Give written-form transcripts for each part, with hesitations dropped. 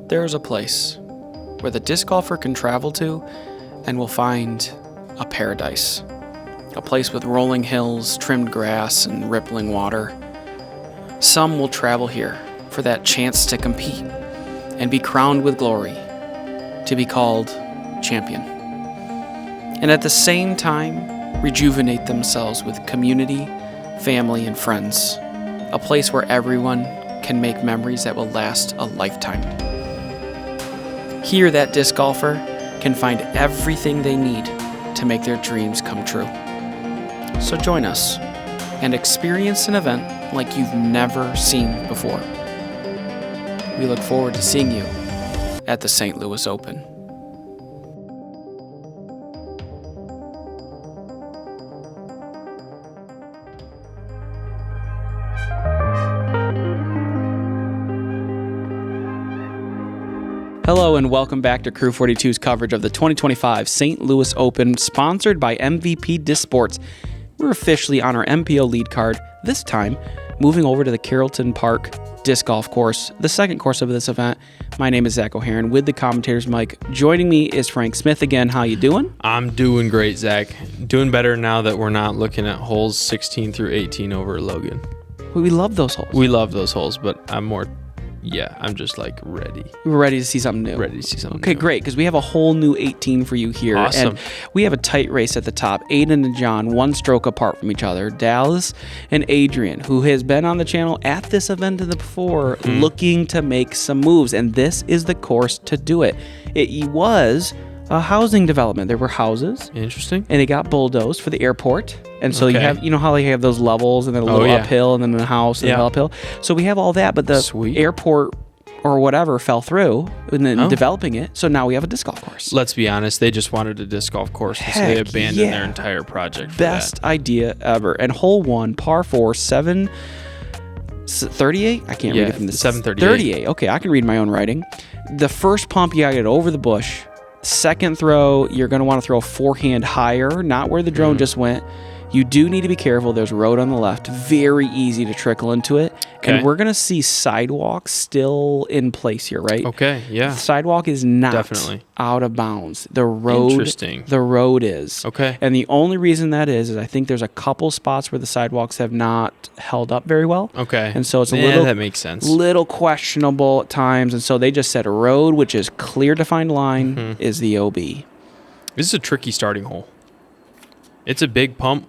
there is a place where the disc golfer can travel to and will find a paradise. A place with rolling hills, trimmed grass, and rippling water. Some will travel here for that chance to compete and be crowned with glory, to be called champion. And at the same time, rejuvenate themselves with community, family, and friends. A place where everyone can make memories that will last a lifetime. Here, that disc golfer can find everything they need to make their dreams come true. So join us and experience an event like you've never seen before. We look forward to seeing you at the St. Louis Open. Hello and welcome back to Crew 42's coverage of the 2025 St. Louis Open, sponsored by MVP Disc Sports. We're officially on our MPO Lead Card, this time moving over to the Carrolton Park Disc Golf Course, the second course of this event. My name is Zach O'Haron with the commentator's mic. Joining me is Frank Smith again. How you doing? I'm doing great, Zach. Doing better now that we're not looking at holes 16 through 18 over at Logan. We love those holes. We love those holes, but I'm just like ready. We're ready to see something new. Okay, great, because we have a whole new 18 for you here. Awesome. And we have a tight race at the top. Aidan and Jon, one stroke apart from each other. Dallas and Adrian, who has been on the channel at this event before, looking to make some moves. And this is the course to do it. It was a housing development. There were houses. Interesting. And it got bulldozed for the airport. And so you have, how they have those levels and then a little uphill and then a house and then uphill. So we have all that, but the airport or whatever fell through and then developing it. So now we have a disc golf course. Let's be honest, they just wanted a disc golf course, so they abandoned their entire project for Best idea ever. And hole one, par 4, 738? I can't read it from the 738. Okay, I can read my own writing. The first pump, you got to get over the bush. Second throw, you're going to want to throw a forehand higher, not where the drone just went. You do need to be careful. There's a road on the left. Very easy to trickle into it. Okay. And we're going to see sidewalks still in place here, right? Okay, yeah. The sidewalk is not out of bounds. The road is. Okay. And the only reason that is I think there's a couple spots where the sidewalks have not held up very well. Okay. And so it's that makes sense. Little questionable at times. And so they just said a road, which is clear defined line, is the OB. This is a tricky starting hole. It's a big pump.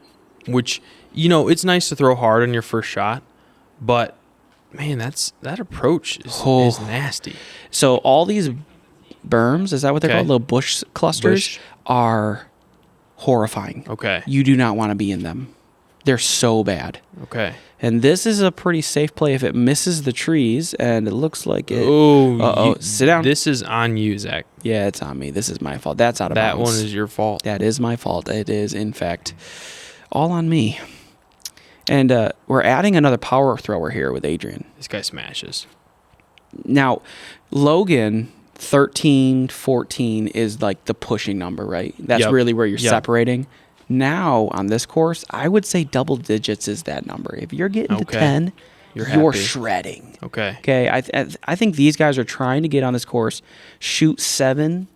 Which, it's nice to throw hard on your first shot, but, man, that approach is nasty. So all these berms, is that what they're called? Little bush clusters, are horrifying. Okay. You do not want to be in them. They're so bad. Okay. And this is a pretty safe play if it misses the trees, and it looks like it. Sit down. This is on you, Zach. Yeah, it's on me. This is my fault. That's out of bounds. That one is your fault. That is my fault. It is, in fact, all on me. And we're adding another power thrower here with Adrian. This guy smashes. Now, Logan, 13, 14 is like the pushing number, right? That's really where you're separating. Now, on this course, I would say double digits is that number. If you're getting to 10, you're shredding. Okay. I think these guys are trying to get on this course, shoot 7,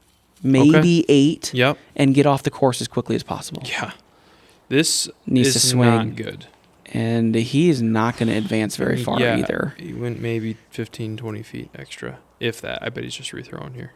maybe 8, and get off the course as quickly as possible. Yeah. This needs to swing. Not good. And he is not going to advance very far either. He went maybe 15, 20 feet extra, if that. I bet he's just rethrowing here.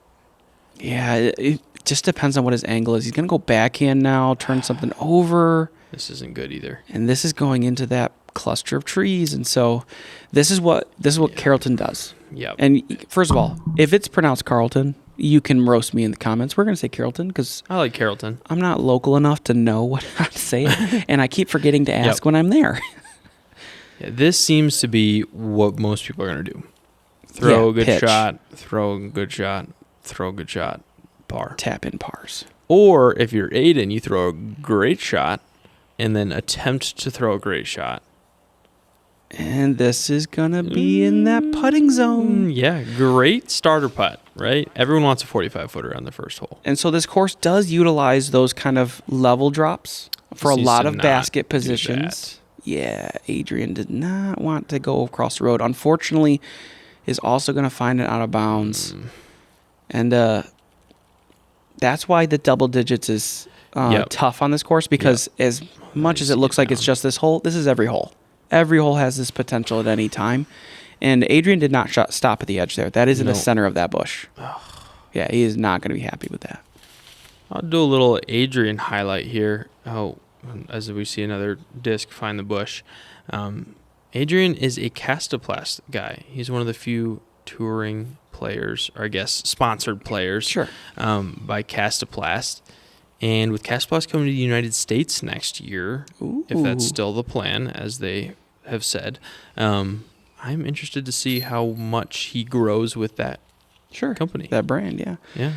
Yeah, it just depends on what his angle is. He's going to go backhand now, turn something over. This isn't good either. And this is going into that cluster of trees. And so this is what Carrolton does. Yep. And first of all, if it's pronounced Carrolton, you can roast me in the comments. We're going to say Carrolton because I like Carrolton. I'm not local enough to know how to say it, and I keep forgetting to ask when I'm there. This seems to be what most people are going to do. Throw a good shot, throw a good shot, throw a good shot, par. Tap in pars. Or if you're Aidan, you throw a great shot and then attempt to throw a great shot. And this is going to be in that putting zone. Yeah, great starter putt, right? Everyone wants a 45-footer on the first hole. And so this course does utilize those kind of level drops for a lot of basket positions. Yeah, Adrian did not want to go across the road. Unfortunately, is also going to find it out of bounds. And that's why the double digits is tough on this course, because as much as it looks like it's just this hole, this is every hole. Every hole has this potential at any time. And Adrian did not stop at the edge there. That is in the center of that bush. Yeah, he is not going to be happy with that. I'll do a little Adrian highlight here. Oh, as we see another disc find the bush. Adrian is a Castoplast guy. He's one of the few touring players, or I guess sponsored players, by Castoplast. And with Castoplast coming to the United States next year, if that's still the plan, as they have said, I'm interested to see how much he grows with that company. That brand, Yeah.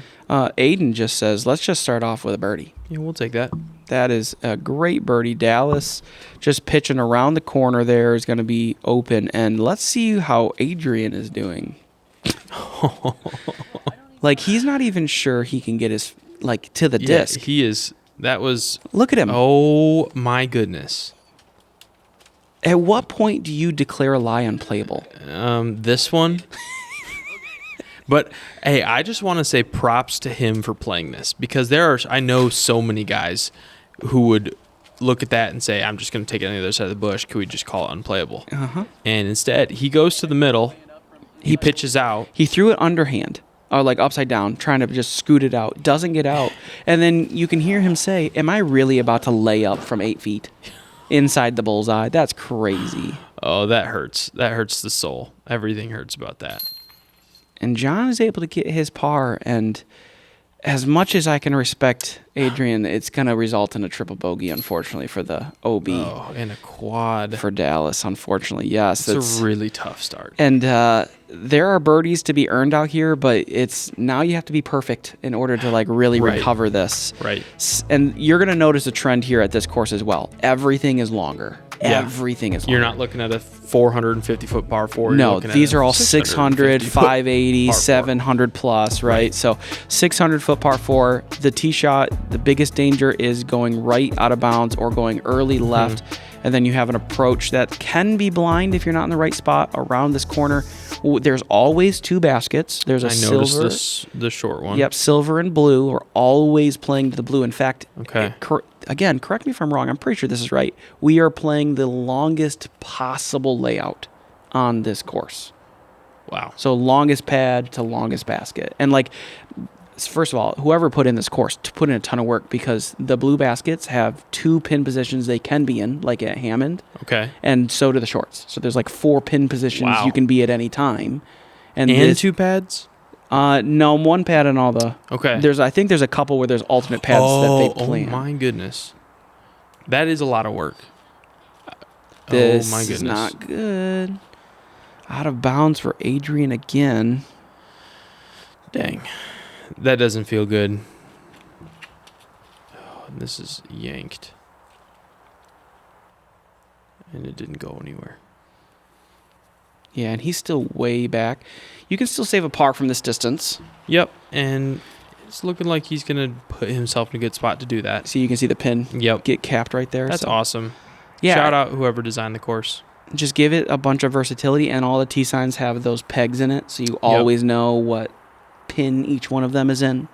Aidan just says, let's just start off with a birdie. Yeah, we'll take that. That is a great birdie. Dallas just pitching around the corner there is going to be open. And let's see how Adrian is doing. Like, he's not even sure he can get his, to the disc. He is. That was... Look at him. Oh, my goodness. At what point do you declare a lie unplayable? This one. But, hey, I just want to say props to him for playing this, because I know so many guys who would look at that and say, I'm just going to take it on the other side of the bush. Could we just call it unplayable? And instead, he goes to the middle. He pitches out. He threw it underhand, or upside down, trying to just scoot it out. Doesn't get out. And then you can hear him say, am I really about to lay up from 8 feet inside the bullseye? That's crazy. Oh, that hurts. That hurts the soul. Everything hurts about that. And Jon is able to get his par, and as much as I can respect Adrian, it's going to result in a triple bogey, unfortunately, for the OB. Oh, and a quad. For Dallas, unfortunately, yes. It's a really tough start. And there are birdies to be earned out here, but now you have to be perfect in order to really recover this. Right. And you're going to notice a trend here at this course as well. Everything is longer. Yeah. Everything is longer. You're not looking at a 450-foot par 4. No, these are all 600, 580, 700 plus, right? So 600-foot par 4. The tee shot, the biggest danger is going right out of bounds or going early left. And then you have an approach that can be blind if you're not in the right spot around this corner. There's always 2 baskets. There's a silver. I noticed the short one. Yep, silver and blue are always playing to the blue. In fact, okay. Again, correct me if I'm wrong. I'm pretty sure this is right. We are playing the longest possible layout on this course. Wow. So longest pad to longest basket. And first of all, whoever put in this course put in a ton of work, because the blue baskets have 2 pin positions they can be in, like at Hammond. Okay. And so do the shorts. So there's 4 pin positions you can be at any time. And 2 pads? No, 1 pad and all the... Okay. I think there's a couple where there's alternate pads that they plan. Oh my goodness. That is a lot of work. This oh my goodness. Is not good. Out of bounds for Adrian again. Dang. That doesn't feel good. Oh, this is yanked. And it didn't go anywhere. Yeah, and he's still way back. You can still save a par from this distance. Yep, and it's looking like he's going to put himself in a good spot to do that. So you can see the pin get capped right there. That's awesome. Yeah. Shout out whoever designed the course. Just give it a bunch of versatility, and all the tee signs have those pegs in it, so you always know what pin each one of them is in.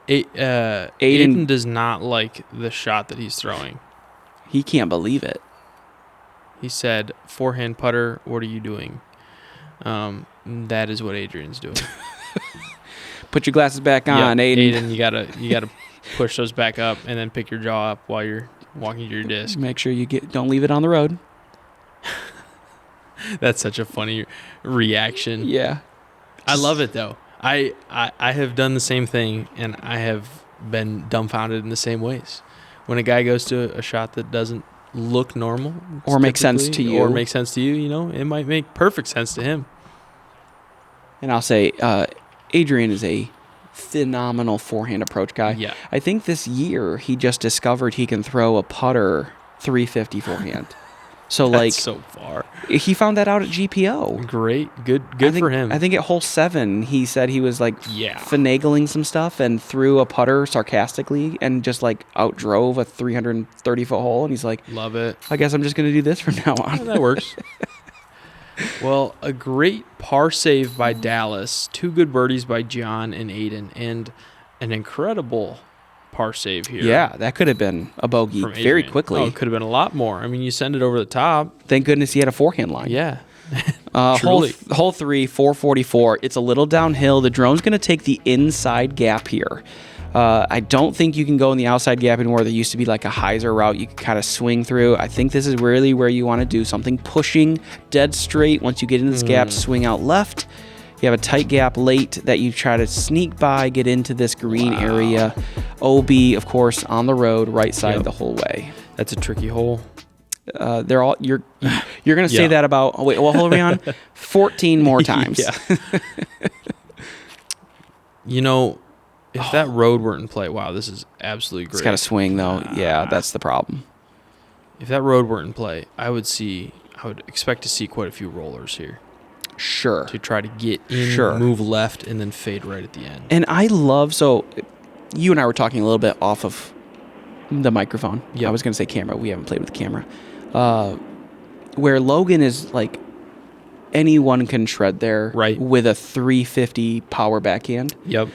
Aidan does not like the shot that he's throwing. He can't believe it. He said, "Forehand putter, what are you doing?" That is what Adrian's doing. Put your glasses back on, Aidan. Aidan, you gotta push those back up and then pick your jaw up while you're walking to your disc. Make sure don't leave it on the road. That's such a funny reaction. Yeah. I love it though. I have done the same thing, and I have been dumbfounded in the same ways. When a guy goes to a shot that doesn't look normal, or makes sense to you, it might make perfect sense to him. And I'll say, Adrian is a phenomenal forehand approach guy. Yeah. I think this year he just discovered he can throw a putter 350 forehand. So That's so far. He found that out at GPO. Great. Good for him. I think at hole 7 he said he was finagling some stuff and threw a putter sarcastically and just outdrove a 330-foot hole, and he's like, love it. I guess I'm just going to do this from now on. Yeah, that works. Well, a great par save by Dallas, 2 good birdies by Jon and Aidan, and an incredible par save here. Yeah, that could have been a bogey from very Adrian. quickly. Oh, it could have been a lot more. I mean, you send it over the top. Thank goodness he had a forehand line. Yeah. Hole Truly. 3, 444. It's a little downhill. The drone's going to take the inside gap here. I don't think you can go in the outside gap anymore. There used to be like a hyzer route you could kind of swing through. I think this is really where you want to do something pushing dead straight. Once you get into this gap, swing out left. You have a tight gap late that you try to sneak by, get into this green area. OB, of course, on the road, right side the whole way. That's a tricky hole. They're all you're gonna say that about. Oh, wait, what hole are we on? 14 more times. You know, if that road weren't in play, wow, this is absolutely great. It's got to swing though. Yeah, that's the problem. If that road weren't in play, I would expect to see quite a few rollers here Sure. to try to get in, move left, and then fade right at the end. And I love, so you and I were talking a little bit off of the microphone. Yep. I was going to say camera. We haven't played with the camera. Where Logan is like anyone can shred there with a 350 power backhand. Yep.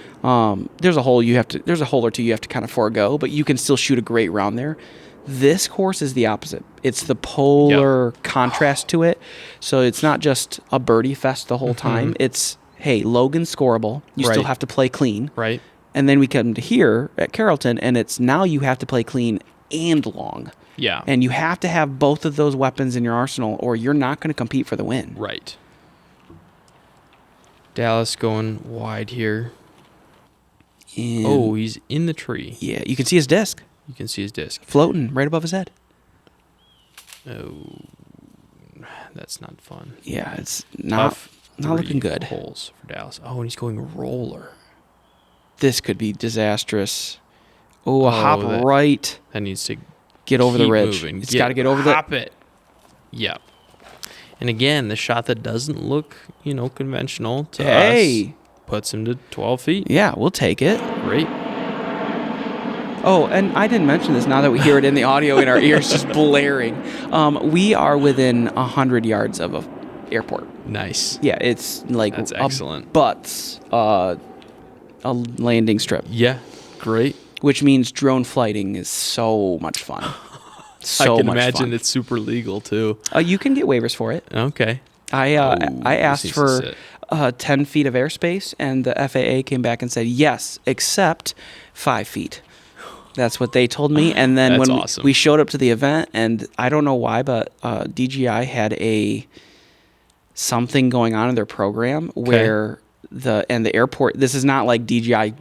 There's a hole or two you have to kind of forego, but you can still shoot a great round there. This course is the opposite. It's the polar contrast to it. So it's not just a birdie fest the whole time. It's, hey, Logan's scoreable. You still have to play clean. Right. And then we come to here at Carrolton, and it's now you have to play clean and long. Yeah. And you have to have both of those weapons in your arsenal, or you're not going to compete for the win. Right. Dallas going wide here. And he's in the tree. yeah, you can see his disc. You can see his disc. Floating right above his head. Oh, that's not fun. Yeah, it's not looking good. Holes for Dallas. Oh, and he's going roller. This could be disastrous. Oh, a hop right. That needs to get over the ridge. Moving. It's got to get over the hop it. Yep. And again, the shot that doesn't look, conventional to us puts him to 12 feet. Yeah, we'll take it. Great. Oh, and I didn't mention this. Now that we hear it in the audio in our ears, just blaring. We are within 100 yards of a airport. Nice. Yeah, it's like that's excellent. A landing strip. Yeah, great. Which means drone flighting is so much fun. I can imagine it's super legal too. You can get waivers for it. Okay. I asked for 10 feet of airspace, and the FAA came back and said yes, except 5 feet. That's what they told me. And then when awesome. we showed up to the event, and I don't know why, but DJI had something going on in their program where the airport. This is not like DJI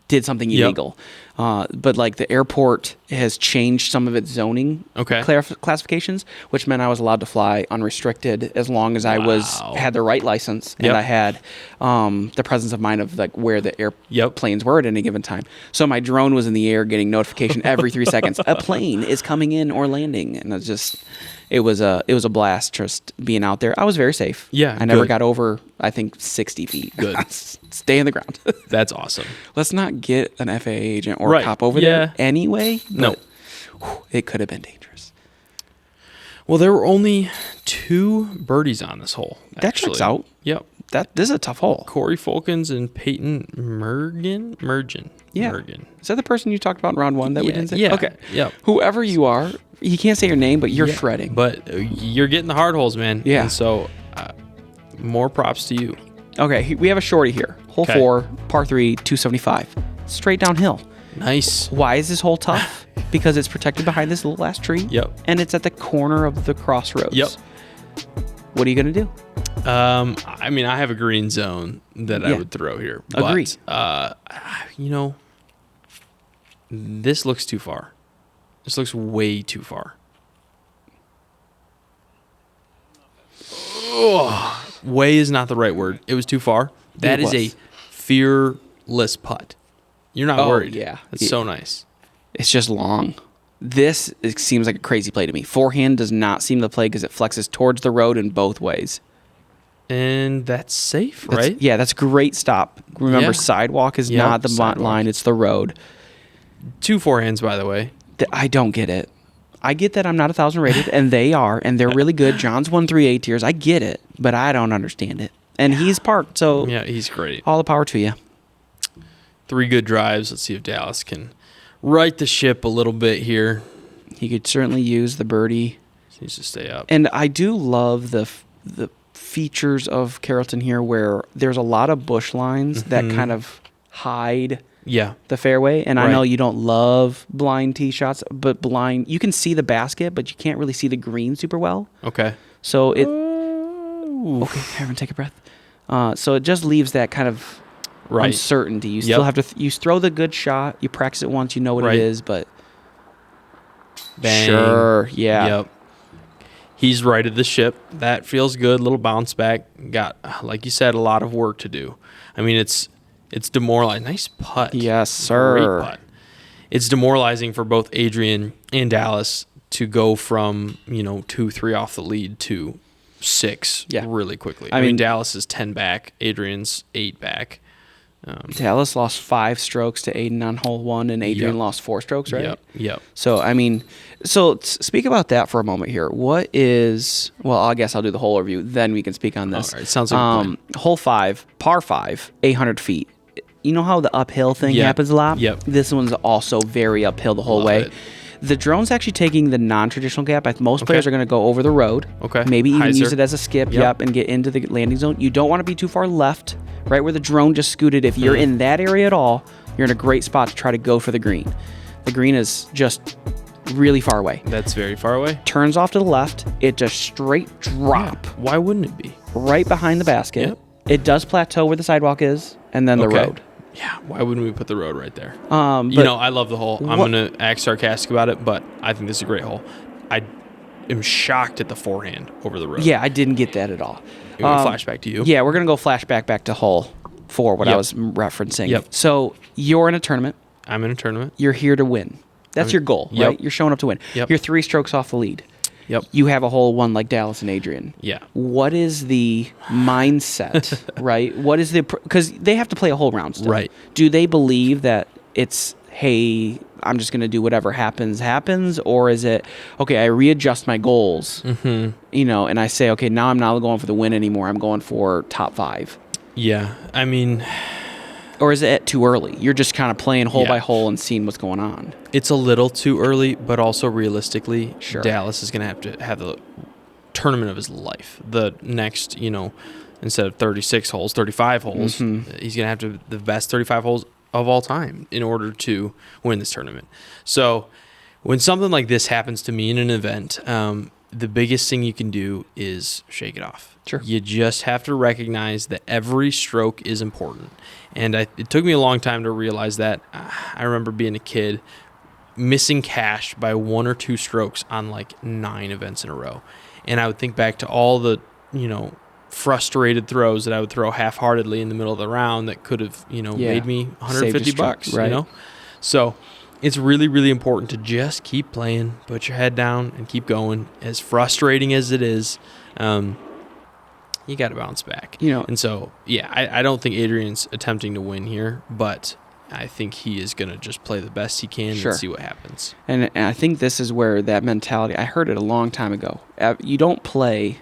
did something illegal. But like the airport has changed some of its zoning classifications, which meant I was allowed to fly unrestricted as long as I had the right license and I had the presence of mind of like where the airplanes were at any given time. So my drone was in the air getting notification every 3 seconds. A plane is coming in or landing, and it was a blast just being out there. I was very safe. Yeah, I never got over, I think, 60 feet. Good. Stay in the ground. That's awesome. Let's not get an FAA agent or a cop over there anyway. No. It could have been dangerous. Well, there were only 2 birdies on this hole. That checks out. Yep. This is a tough hole. Corey Folkens and Peyton Mergen. Yeah. Mergen. Is that the person you talked about in round 1 that we didn't say? Yeah. Okay. Yeah. Whoever you are, you can't say your name, but you're shredding. But you're getting the hard holes, man. Yeah. And so more props to you. Okay. We have a shorty here. Hole 4, par 3, 275. Straight downhill. Nice. Why is this hole tough? Because it's protected behind this little last tree. Yep. And it's at the corner of the crossroads. Yep. What are you going to do? I mean, I have a green zone that I would throw here. Agree. But, this looks too far. This looks way too far. Way is not the right word. It was too far. That is a fearless putt. You're not worried. Yeah. It's so nice. It's just long. It seems like a crazy play to me. Forehand does not seem to play because it flexes towards the road in both ways. And that's safe, right? Yeah, that's a great stop. Remember, sidewalk is not the line, it's the road. 2 forehands, by the way. I don't get it. I get that I'm not 1,000 rated, and they are, and they're really good. John's won 3 A tiers. I get it, but I don't understand it. And he's parked, so Yeah, he's great. all the power to you. 3 good drives. Let's see if Dallas can right the ship a little bit here. He could certainly use the birdie. He needs to stay up. And I do love the features of Carrolton here where there's a lot of bush lines that kind of hide the fairway. And I know you don't love blind tee shots, but blind, you can see the basket, but you can't really see the green super well. Okay. So it... Okay, everyone take a breath. So it just leaves that kind of uncertainty. You still have to... you throw the good shot. You practice it once. You know what it is, but... Bang. Sure, yeah. Yep. He's righted the ship. That feels good. Little bounce back. Got, like you said, a lot of work to do. I mean, it's demoralizing. Nice putt. Yes, sir. Great putt. It's demoralizing for both Adrian and Dallas to go from 2-3 off the lead to 6 really quickly. I mean, Dallas is 10 back. Adrian's 8 back. Dallas lost 5 strokes to Aidan on hole 1, and Adrian lost 4 strokes, right? Yep. So, I mean, speak about that for a moment here. What is, well, I guess I'll do the whole overview, then we can speak on this. All right, sounds like a plan. Hole 5, par 5, 800 feet. You know how the uphill thing happens a lot? Yep. This one's also very uphill the whole way. It. The drone's actually taking the non-traditional gap. Most players are going to go over the road. Okay. Maybe even Hyzer. use it as a skip, and get into the landing zone. You don't want to be too far left, right where the drone just scooted. If you're in that area at all, you're in a great spot to try to go for the green. The green is just really far away. That's very far away. Turns off to the left. It just straight drop. Yeah. Why wouldn't it be? Right behind the basket. Yep. It does plateau where the sidewalk is, and then the road. Yeah, why wouldn't we put the road right there? But I love the hole. I'm going to act sarcastic about it, but I think this is a great hole. I am shocked at the forehand over the road. Yeah, I didn't get that at all. We're going to flashback to you. Yeah, we're going to go flashback back to hole 4, what I was referencing. Yep. So you're in a tournament. I'm in a tournament. You're here to win. That's your goal, right? You're showing up to win. Yep. You're 3 strokes off the lead. Yep. You have a hole 1 like Dallas and Adrian. Yeah. What is the mindset, right? What is the... Because they have to play a whole round still. Right. Do they believe that it's, hey, I'm just going to do whatever happens? Or is it, okay, I readjust my goals, and I say, okay, now I'm not going for the win anymore. I'm going for top 5. Yeah. I mean... Or is it too early? You're just kind of playing hole by hole and seeing what's going on. It's a little too early, but also realistically, Sure. Dallas is going to have the tournament of his life. The next, instead of 36 holes, 35 holes, he's going to have to the best 35 holes of all time in order to win this tournament. So when something like this happens to me in an event, the biggest thing you can do is shake it off. Sure. You just have to recognize that every stroke is important. And it took me a long time to realize that. I remember being a kid, missing cash by 1 or 2 strokes on like 9 events in a row. And I would think back to all the, frustrated throws that I would throw half-heartedly in the middle of the round that could have, made me $150, right. So it's really, really important to just keep playing, put your head down, and keep going. As frustrating as it is, you got to bounce back. And so, I don't think Adrian's attempting to win here, but I think he is going to just play the best he can and see what happens. And I think this is where that mentality, I heard it a long time ago. You don't play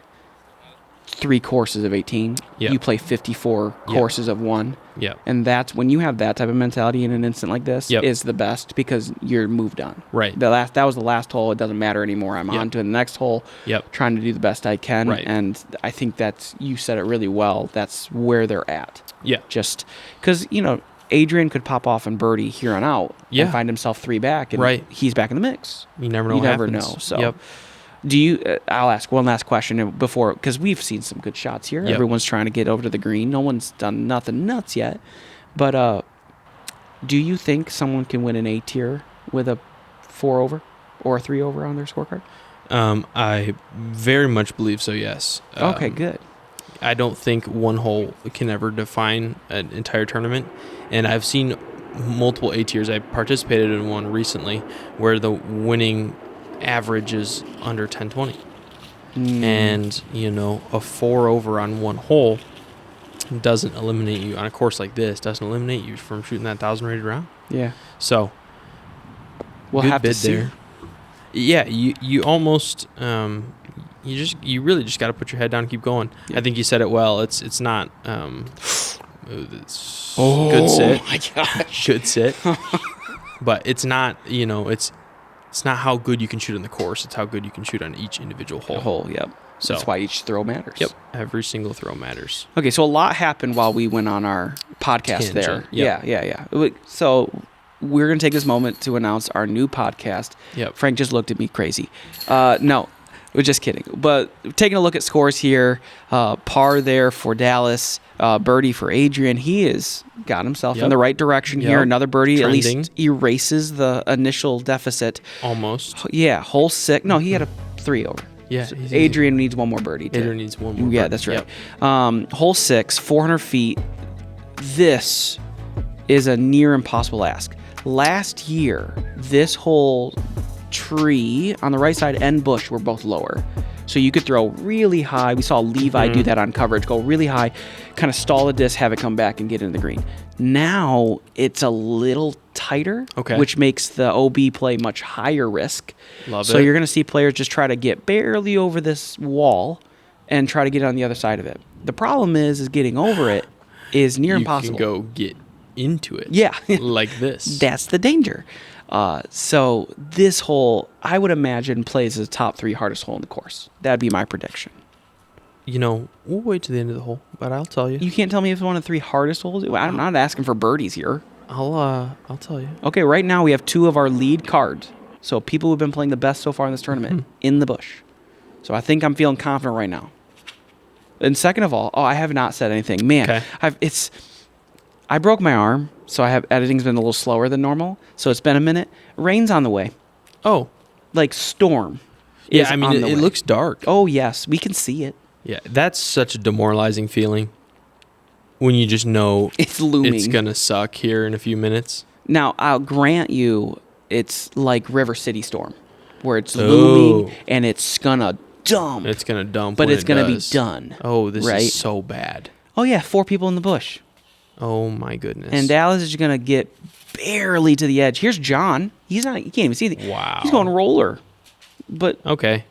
3 courses of 18. Yep. You play 54 courses of 1. Yep. And that's when you have that type of mentality in an instant like this is the best because you're moved on. Right. That was the last hole. It doesn't matter anymore. I'm on to the next hole. Trying to do the best I can. Right. And I think you said it really well. That's where they're at. Yeah. Just because, Adrian could pop off and birdie here on out and find himself 3 back. And he's back in the mix. You never know You what never happens. know. So do you, I'll ask one last question before, because we've seen some good shots here. Everyone's trying to get over to the green. No one's done nothing nuts yet. But do you think someone can win an A tier with a 4 over or a 3 over on their scorecard? I very much believe so, yes. Okay, good. I don't think one hole can ever define an entire tournament. And I've seen multiple A tiers. I participated in one recently where the winning average is under 10-20. And, a 4 over on one hole doesn't eliminate you on a course like this, doesn't eliminate you from shooting that 1,000 rated round. Yeah. So, we'll good have to bid see. there. Yeah, you almost you really just got to put your head down and keep going. Yeah. I think you said it well. It's not good sit. Oh my gosh. Good sit. But it's not, it's not how good you can shoot on the course. It's how good you can shoot on each individual hole. Yep. So that's why each throw matters. Yep. Every single throw matters. Okay, so a lot happened while we went on our podcast there. Yep. Yeah. So we're going to take this moment to announce our new podcast. Yep. Frank just looked at me crazy. No, we're just kidding. But taking a look at scores here, par there for Dallas, birdie for Adrian. He has got himself in the right direction here. Another birdie Trending. at least erases the initial deficit. Almost. Yeah, hole 6. No, he had a 3 over. Yeah. So Adrian needs one more birdie. Adrian needs one more. Yeah, birdie. that's right. Yep. Hole 6, 400 feet. This is a near impossible ask. Last year, this whole tree on the right side and bush were both lower. So you could throw really high. We saw Levi do that on coverage, go really high, kind of stall the disc, have it come back and get into the green. Now it's a little tighter, which makes the OB play much higher risk. Love so it. you're going to see players just try to get barely over this wall and try to get on the other side of it. The problem is getting over it is near impossible. You can go get into it. Yeah. Like this. That's the danger. So this hole, I would imagine, plays as the top 3 hardest hole in the course. That'd be my prediction. We'll wait to the end of the hole, but I'll tell you. You can't tell me if it's one of the 3 hardest holes. I'm not asking for birdies here. I'll tell you. Okay, right now we have 2 of our lead cards. So people who've been playing the best so far in this tournament in the bush. So I think I'm feeling confident right now. And second of all, I have not said anything. Man, I broke my arm, so editing's been a little slower than normal. So it's been a minute. Rain's on the way. Oh. Like storm. Yeah, I mean, it looks dark. Oh, yes. We can see it. Yeah, that's such a demoralizing feeling when you just know it's looming. It's going to suck here in a few minutes. Now, I'll grant you it's like River City Storm, where it's looming and it's going to dump. It's going to dump, but it's going to be done. Oh, this is so bad. Oh, yeah, 4 people in the bush. Oh, my goodness. And Dallas is going to get barely to the edge. Here's Jon. You can't even see it. Wow. He's going roller. But okay.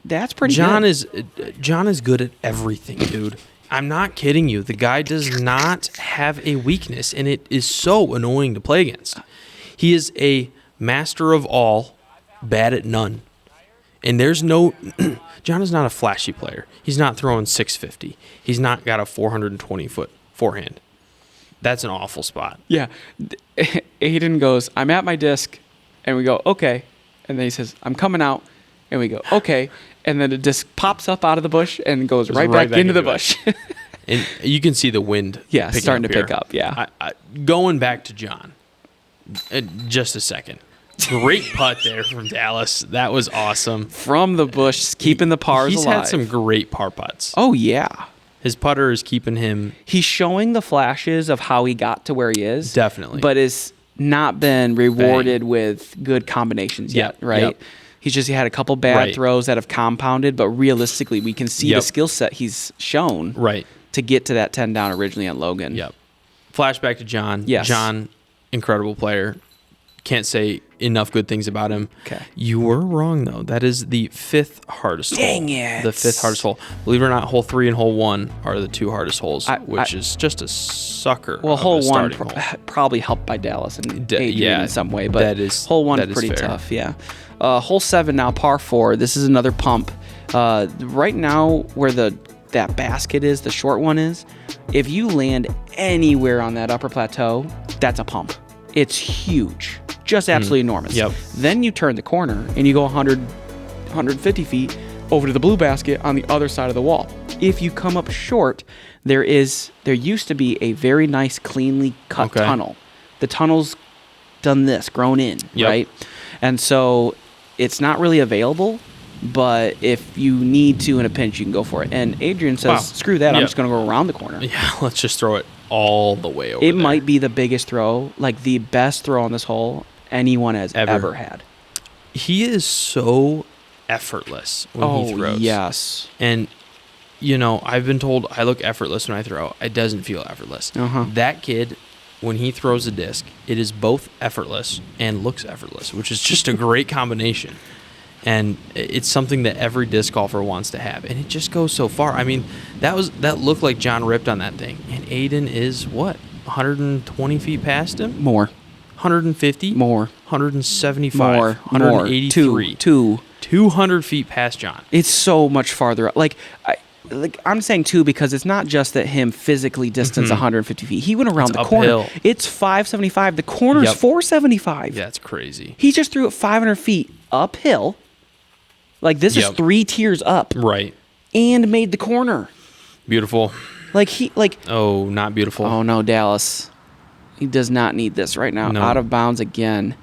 That's pretty good. Jon is good at everything, dude. I'm not kidding you. The guy does not have a weakness, and it is so annoying to play against. He is a master of all, bad at none. And there's no... Jon is not a flashy player. He's not throwing 650. He's not got a 420-foot forehand. That's an awful spot. Yeah. Aidan goes, I'm at my disc. And we go, okay. And then he says, I'm coming out. And we go, okay. And then the disc pops up out of the bush and goes right back into the bush. And you can see the wind starting to pick up, yeah. Going back to Jon, just a second. Great putt there from Dallas. That was awesome. From the bush, keeping the pars alive. He's had some great par putts. Oh, yeah. His putter is keeping him... He's showing the flashes of how he got to where he is. Definitely. But has not been rewarded with good combinations yet, right? Yep. He's just had a couple bad throws that have compounded, but realistically, we can see the skill set he's shown to get to that 10 down originally on Logan. Yep. Flashback to Jon. Yes. Jon, incredible player. Can't say enough good things about him. Okay. You were wrong, though. That is the 5th hardest hole. Dang it. The 5th hardest hole. Believe it or not, hole 3 and hole 1 are the 2 hardest holes, which is just a sucker. Well, hole 1 hole. probably helped by Dallas and Adrian in some way, but hole 1 is pretty tough, yeah. Hole 7 now, par 4. This is another pump. Right now, where that basket is, the short one is, if you land anywhere on that upper plateau, that's a pump. It's huge. Just absolutely enormous. Yep. Then you turn the corner and you go 150 feet over to the blue basket on the other side of the wall. If you come up short, there used to be a very nice, cleanly cut tunnel. The tunnel's done this, grown in, right? And so it's not really available, but if you need to in a pinch, you can go for it. And Adrian says, screw that, I'm just going to go around the corner. Yeah, let's just throw it all the way over It might be the biggest throw, like the best throw on this hole anyone has ever had. He is so effortless when he throws. Yes. And, I've been told I look effortless when I throw. It doesn't feel effortless. That kid when he throws a disc, it is both effortless and looks effortless, which is just a great combination. And it's something that every disc golfer wants to have. And it just goes so far. I mean, that looked like Jon ripped on that thing. And Aidan is, what, 120 feet past him? More. 150? More. 175. More. 183. Two. 200 feet past Jon. It's so much farther up. I'm saying two because it's not just that him physically distanced 150 feet. He went around the corner. Uphill. It's 575. The corner's Yep. 475. Yeah, that's crazy. He just threw it 500 feet uphill. Like, this is 3 tiers up. Right. And made the corner. Beautiful. Oh, not beautiful. Oh, no, Dallas. He does not need this right now. No. Out of bounds again.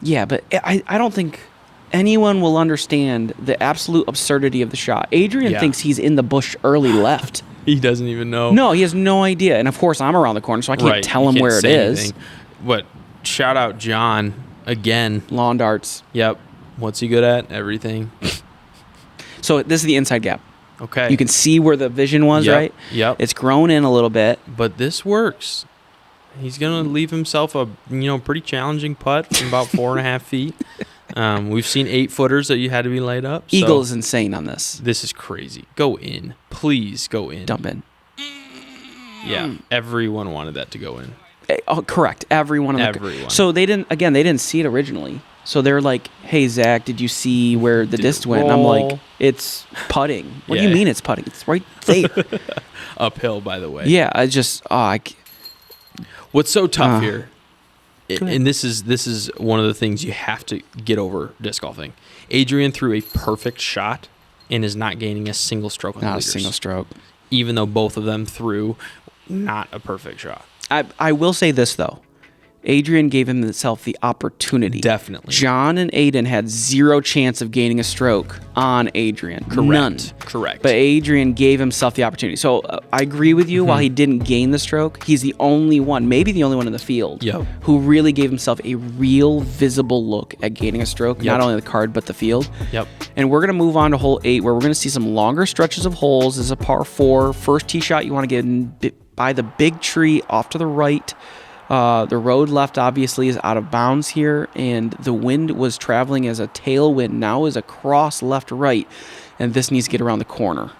Yeah, but I don't think anyone will understand the absolute absurdity of the shot. Adrian thinks he's in the bush early left. He doesn't even know. No, he has no idea. And, of course, I'm around the corner, so I can't tell him where it is. Anything. But shout out Jon again. Lawn darts. Yep. What's he good at? Everything. So this is the inside gap. Okay. You can see where the vision was, right? Yep. It's grown in a little bit. But this works. He's going to leave himself a pretty challenging putt from about 4.5 feet. We've seen 8-footers that you had to be laid up. Eagle is insane on this. This is crazy. Go in. Please go in. Dump in. Yeah. Everyone wanted that to go in. Oh, correct. Everyone. So they didn't see it originally. So they're like, hey, Zach, did you see where the disc went? And I'm like, it's putting. What do you mean it's putting? It's right there. Uphill, by the way. Yeah, I just, what's so tough here, and this is one of the things you have to get over disc golfing. Adrian threw a perfect shot and is not gaining a single stroke on the leaders. Not a single stroke. Even though both of them threw not a perfect shot. I will say this, though. Adrian gave himself the opportunity. Definitely. Jon and Aidan had 0 chance of gaining a stroke on Adrian. Correct. None. Correct. But Adrian gave himself the opportunity. So I agree with you. While he didn't gain the stroke, he's the only one, maybe the only one in the field, who really gave himself a real visible look at gaining a stroke. Not only the card, but the field. Yep. And we're going to move on to hole 8, where we're going to see some longer stretches of holes. This is a par 4. First tee shot, you want to get in by the big tree off to the right. The road left, obviously, is out of bounds here, and the wind was traveling as a tailwind. Now is across left-right, and this needs to get around the corner.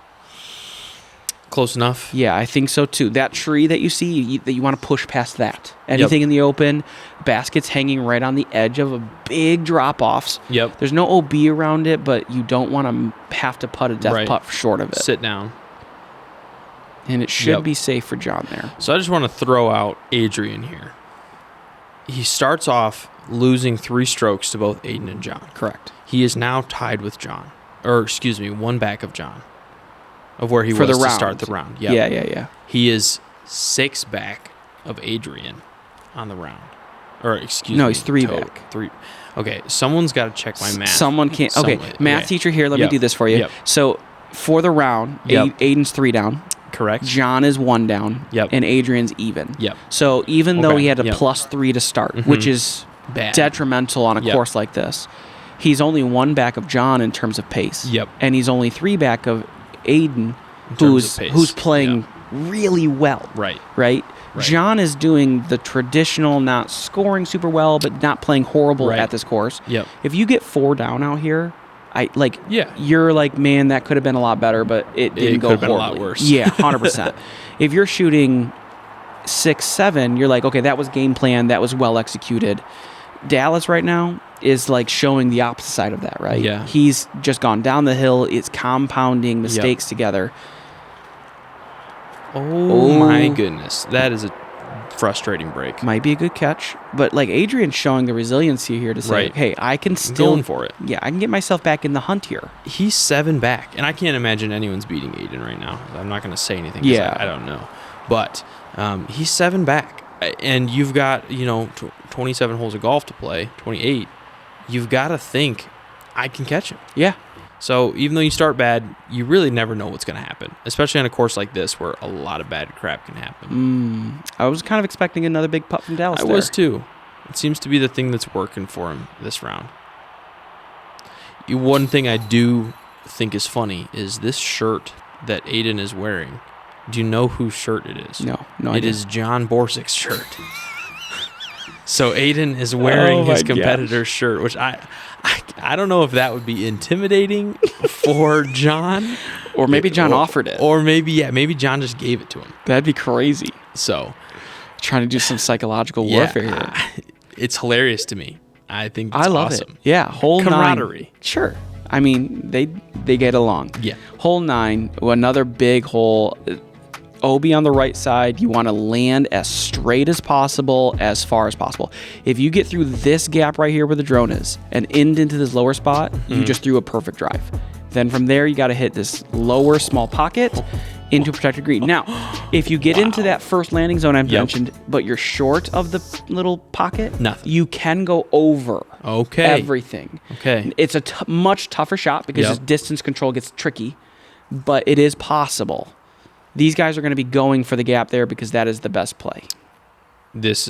Close enough? Yeah, I think so, too. That tree that you see, that you want to push past that. Anything in the open, basket's hanging right on the edge of a big drop-offs. Yep. There's no OB around it, but you don't want to have to putt a death putt short of it. Sit down. And it should be safe for Jon there. So I just want to throw out Adrian here. He starts off losing 3 strokes to both Aidan and Jon. Correct. He is now tied with Jon. Or, excuse me, 1 back of Jon. Of where he for was the to round. start the round. Yep. Yeah. He is 6 back of Adrian on the round. Or, excuse me. No, he's 3 back. 3. Okay, someone's got to check my math. Someone can't. Okay, math teacher here. Let me do this for you. Yep. So for the round, Aidan's 3 down. Correct. Jon is 1 down. Yep. And Adrian's even. Yep. So even though he had a +3 to start, which is bad, detrimental on a course like this, he's only 1 back of Jon in terms of pace. Yep. And he's only 3 back of Aidan, who's playing really well. Right. Jon is doing the traditional, not scoring super well, but not playing horrible at this course. Yep. If you get 4 down out here, you're like, man, that could have been a lot better, but it didn't go horribly. It could have been a lot worse. Yeah, 100%. If you're shooting 6, 7, you're like, okay, that was game plan, that was well executed. Dallas right now is like showing the opposite side of that, right? Yeah. He's just gone down the hill. It's compounding mistakes together. Oh my goodness. That is a frustrating break. Might be a good catch, but like Adrian's showing the resiliency here to say, hey, I can still going for it. Yeah, I can get myself back in the hunt here. He's 7 back, and I can't imagine anyone's beating Aidan right now. I'm not going to say anything. I don't know, but he's 7 back, and you've got 27 holes of golf to play, 28. You've got to think I can catch him. Yeah. So even though you start bad, you really never know what's going to happen, especially on a course like this where a lot of bad crap can happen. I was kind of expecting another big putt from Dallas. I was too. It seems to be the thing that's working for him this round. One thing I do think is funny is this shirt that Aidan is wearing Do you know whose shirt it is? No It idea. is Jon Borzick's shirt. So Aidan is wearing his competitor's shirt, which I don't know if that would be intimidating for Jon. Or maybe Jon offered it. Or maybe Jon just gave it to him. That'd be crazy. So Trying to do some psychological warfare here. It's hilarious to me. I think it's I love awesome. it. Yeah, hole Camaraderie. 9. Sure. I mean, they get along. Yeah. Hole 9, another big hole. OB on the right side, you want to land as straight as possible, as far as possible. If you get through this gap right here where the drone is and end into this lower spot, you just threw a perfect drive. Then from there, you got to hit this lower small pocket into protected green. Now, if you get into that first landing zone I mentioned, but you're short of the little pocket, Nothing. you can go over Okay. everything. Okay. It's a much tougher shot because just distance control gets tricky, but it is possible. These guys are going to be going for the gap there because that is the best play. This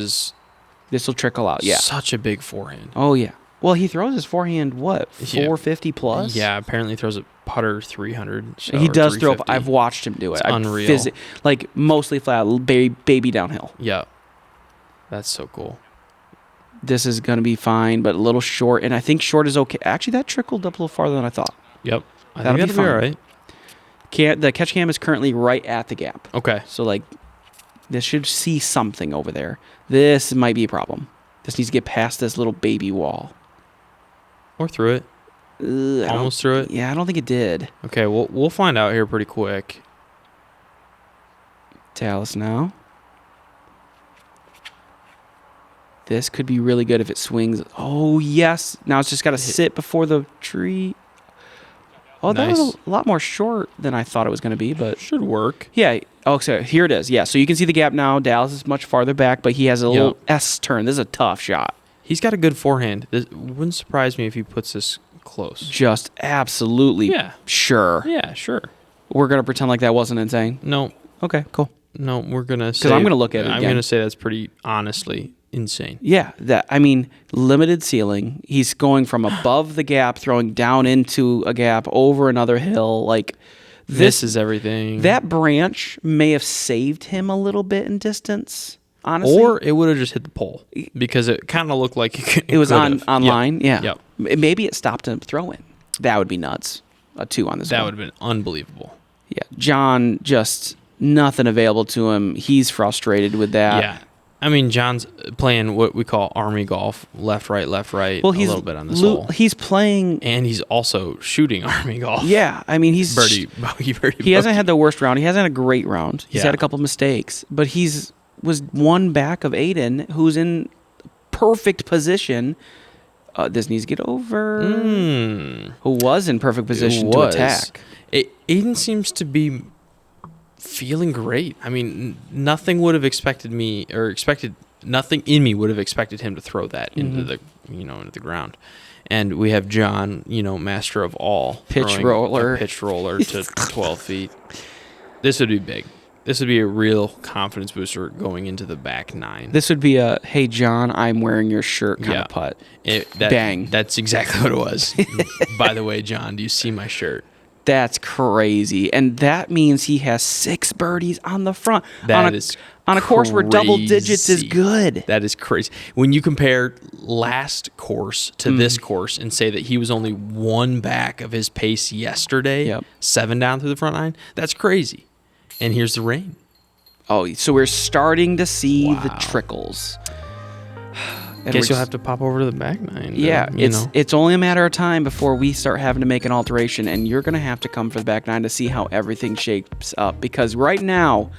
This will trickle out. Yeah. such a big forehand. Oh, yeah. Well, he throws his forehand, what, 450 plus? Yeah, apparently he throws a putter 300. He does throw. 350. I've watched him do it. It's unreal. Like mostly flat, baby downhill. Yeah. That's so cool. This is going to be fine, but a little short. And I think short is okay. Actually, that trickled up a little farther than I thought. Yep. I That'll think be that'll be fine. all right. The catch cam is currently right at the gap. Okay. So, like, this should see something over there. This might be a problem. This needs to get past this little baby wall. Or through it. Almost through it. Yeah, I don't think it did. Okay, we'll find out here pretty quick. Dallas now. This could be really good if it swings. Oh, yes. Now it's just got to sit before the tree. Oh, that was a lot more short than I thought it was going to be, but Should work. yeah. Oh, so here it is. Yeah, so you can see the gap now. Dallas is much farther back, but he has a little S turn. This is a tough shot. He's got a good forehand. This wouldn't surprise me if he puts this close. Just absolutely sure. Yeah, sure. We're going to pretend like that wasn't insane. No, Okay, cool. no, we're gonna say. I'm gonna look at it I'm again. gonna say that's pretty honestly insane. Yeah, limited ceiling. He's going from above the gap, throwing down into a gap, over another hill. Like This is everything. that branch may have saved him a little bit in distance, honestly. Or it would have just hit the pole because it kind of looked like it was could've. online. Yeah. Yep. Maybe it stopped him throwing. That would be nuts. A 2 on this That one. would have been unbelievable. Yeah. Jon, just nothing available to him. He's frustrated with that. Yeah. I mean, Jon's playing what we call army golf, left, right, Well, a he's little bit on this hole. He's playing. And he's also shooting army golf. Yeah. I mean, he's. Birdie, bogey, birdie, He hasn't bogey. had the worst round. He hasn't had a great round. He's Yeah. had a couple mistakes, but was one back of Aidan, who's in perfect position. This needs to get over. Who was in perfect position to attack. Aidan seems to be feeling great. I mean, nothing would have expected nothing in me would have expected him to throw that into the ground. And we have Jon, master of all, Pitch throwing roller. a pitch roller to 12 feet. This would be big. This would be a real confidence booster going into the back 9. This would be a, hey, Jon, I'm wearing your shirt kind of putt. Bang. That's exactly what it was. By the way, Jon, do you see my shirt? That's crazy. And that means he has 6 birdies on the front. That is on a course where double digits is crazy. good. That is crazy. When you compare last course to this course and say that he was only 1 back of his pace yesterday, 7 down through the front 9, that's crazy. And here's the rain. Oh, so we're starting to see the trickles. I guess you'll have to pop over to the back 9. Yeah, it's only a matter of time before we start having to make an alteration, and you're going to have to come for the back 9 to see how everything shapes up. Because right now,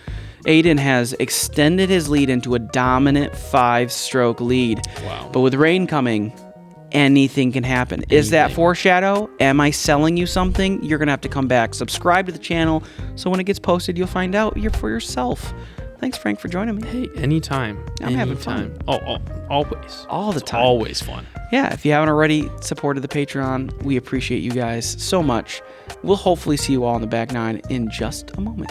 Aidan has extended his lead into a dominant 5-stroke lead. Wow. But with rain coming, anything can happen. Is that foreshadow? Am I selling you something? You're going to have to come back. Subscribe to the channel so when it gets posted, you'll find out for yourself. Thanks, Frank, for joining me. Hey, anytime. I'm having fun. Oh, always. All the time. Always fun. Yeah, if you haven't already supported the Patreon, we appreciate you guys so much. We'll hopefully see you all in the back 9 in just a moment.